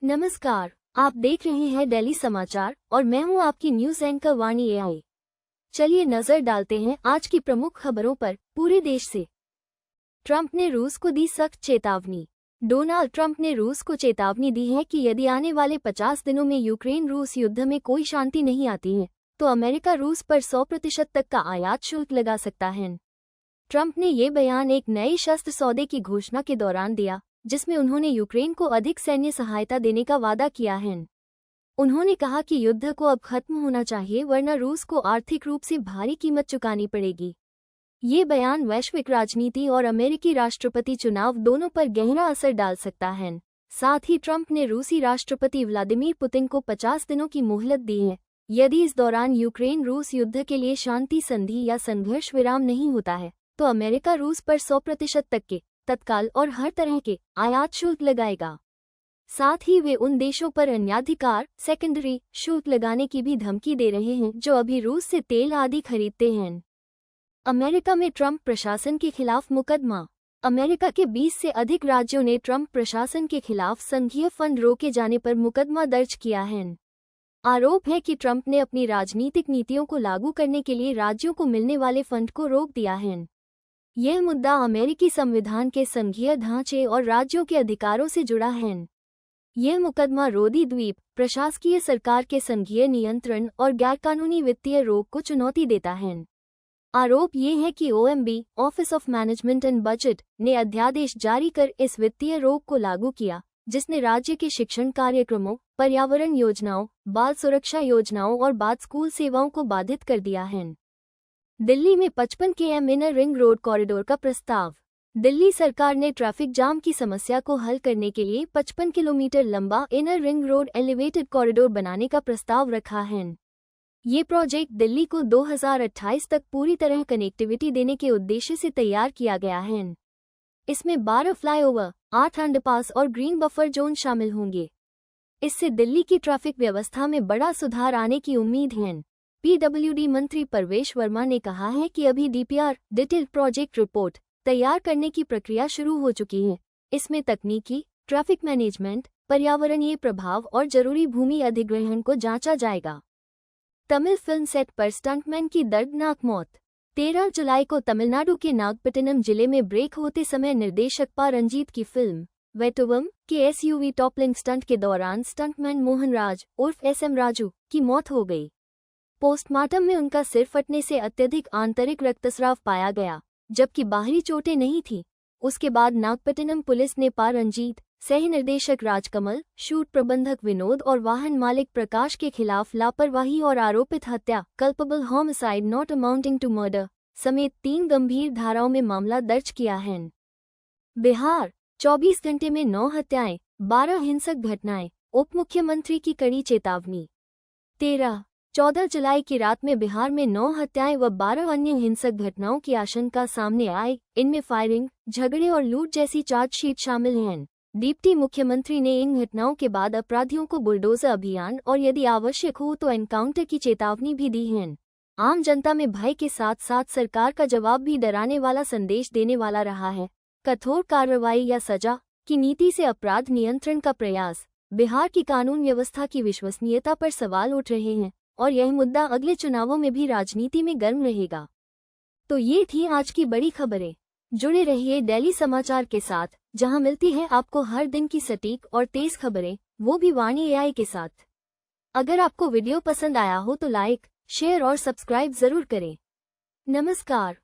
नमस्कार, आप देख रहे हैं दिल्ली समाचार और मैं हूं आपकी न्यूज एंकर वाणी एआई। चलिए नजर डालते हैं आज की प्रमुख खबरों पर पूरे देश से। ट्रंप ने रूस को दी सख्त चेतावनी। डोनाल्ड ट्रंप ने रूस को चेतावनी दी है कि यदि आने वाले 50 दिनों में यूक्रेन रूस युद्ध में कोई शांति नहीं आती है तो अमेरिका रूस पर 100% तक का आयात शुल्क लगा सकता है। ट्रंप ने ये बयान एक नए शस्त्र सौदे की घोषणा के दौरान दिया, जिसमें उन्होंने यूक्रेन को अधिक सैन्य सहायता देने का वादा किया है। उन्होंने कहा कि युद्ध को अब खत्म होना चाहिए वरना रूस को आर्थिक रूप से भारी कीमत चुकानी पड़ेगी। ये बयान वैश्विक राजनीति और अमेरिकी राष्ट्रपति चुनाव दोनों पर गहरा असर डाल सकता है। साथ ही ट्रंप ने रूसी राष्ट्रपति व्लादिमीर पुतिन को 50 दिनों की मोहलत दी है। यदि इस दौरान यूक्रेन रूस युद्ध के लिए शांति संधि या संघर्ष विराम नहीं होता है तो अमेरिका रूस पर 100% तक के तत्काल और हर तरह के आयात शुल्क लगाएगा। साथ ही वे उन देशों पर अन्याधिकार सेकेंडरी शुल्क लगाने की भी धमकी दे रहे हैं जो अभी रूस से तेल आदि खरीदते हैं। अमेरिका में ट्रंप प्रशासन के खिलाफ मुकदमा। अमेरिका के 20 से अधिक राज्यों ने ट्रंप प्रशासन के खिलाफ संघीय फंड रोके जाने पर मुकदमा दर्ज किया है। आरोप है कि ट्रंप ने अपनी राजनीतिक नीतियों को लागू करने के लिए राज्यों को मिलने वाले फंड को रोक दिया है। यह मुद्दा अमेरिकी संविधान के संघीय ढांचे और राज्यों के अधिकारों से जुड़ा है। यह मुकदमा रोदी द्वीप प्रशासकीय सरकार के संघीय नियंत्रण और गैरकानूनी वित्तीय रोक को चुनौती देता है। आरोप ये है कि OMB office of management and budget ने अध्यादेश जारी कर इस वित्तीय रोक को लागू किया, जिसने राज्य के शिक्षण कार्यक्रमों, पर्यावरण योजनाओं, बाल सुरक्षा योजनाओं और बाद स्कूल सेवाओं को बाधित कर दिया है। दिल्ली में 55 km inner ring road corridor का प्रस्ताव। दिल्ली सरकार ने ट्रैफिक जाम की समस्या को हल करने के लिए 55 किलोमीटर लंबा inner ring road elevated corridor बनाने का प्रस्ताव रखा है। ये प्रोजेक्ट दिल्ली को 2028 तक पूरी तरह कनेक्टिविटी देने के उद्देश्य से तैयार किया गया है। इसमें 12 फ्लाईओवर, 8 अंडरपास और ग्रीन बफर जोन शामिल होंगे। इससे दिल्ली की ट्रैफिक व्यवस्था में बड़ा सुधार आने की उम्मीद है। पीडब्ल्यूडी मंत्री परवेश वर्मा ने कहा है कि अभी डीपीआर डिटेल्ड प्रोजेक्ट रिपोर्ट तैयार करने की प्रक्रिया शुरू हो चुकी है। इसमें तकनीकी, ट्रैफिक मैनेजमेंट, पर्यावरणीय प्रभाव और जरूरी भूमि अधिग्रहण को जांचा जाएगा। तमिल फिल्म सेट पर स्टंटमैन की दर्दनाक मौत। 13 जुलाई को तमिलनाडु के नागपट्टिनम जिले में ब्रेक होते समय निर्देशक पा रंजीत की फिल्म वेटुवम के एसयूवी टॉपलिंग स्टंट के दौरान स्टंटमैन मोहन राज उर्फ एसएम राजू की मौत हो गई। पोस्टमार्टम में उनका सिर फटने से अत्यधिक आंतरिक रक्तस्राव पाया गया, जबकि बाहरी चोटें नहीं थीं। उसके बाद नागपट्टिनम पुलिस ने पा रंजीत, सह निर्देशक राजकमल, शूट प्रबंधक विनोद और वाहन मालिक प्रकाश के खिलाफ लापरवाही और आरोपित हत्या culpable homicide not amounting to murder समेत 3 गंभीर धाराओं में मामला दर्ज किया है। बिहार 24 घंटे में 9 हत्याएं, 12 हिंसक घटनाएं, उप मुख्यमंत्री की कड़ी चेतावनी। 13-14 जुलाई की रात में बिहार में 9 हत्याएं व 12 अन्य हिंसक घटनाओं की आशंका सामने आई। इनमें फायरिंग, झगड़े और लूट जैसी चार्जशीट शामिल हैं। डिप्टी मुख्यमंत्री ने इन घटनाओं के बाद अपराधियों को बुलडोजर अभियान और यदि आवश्यक हो तो एनकाउंटर की चेतावनी भी दी है। आम जनता में भय के साथ साथ सरकार का जवाब भी डराने वाला संदेश देने वाला रहा है। कठोर कार्रवाई या सजा की नीति से अपराध नियंत्रण का प्रयास। बिहार की कानून व्यवस्था की विश्वसनीयता पर सवाल उठ रहे हैं और यह मुद्दा अगले चुनावों में भी राजनीति में गर्म रहेगा। तो ये थी आज की बड़ी खबरें। जुड़े रहिए दिल्ली समाचार के साथ, जहां मिलती है आपको हर दिन की सटीक और तेज खबरें, वो भी वाणी एआई के साथ। अगर आपको वीडियो पसंद आया हो तो लाइक, शेयर और सब्सक्राइब जरूर करें। नमस्कार।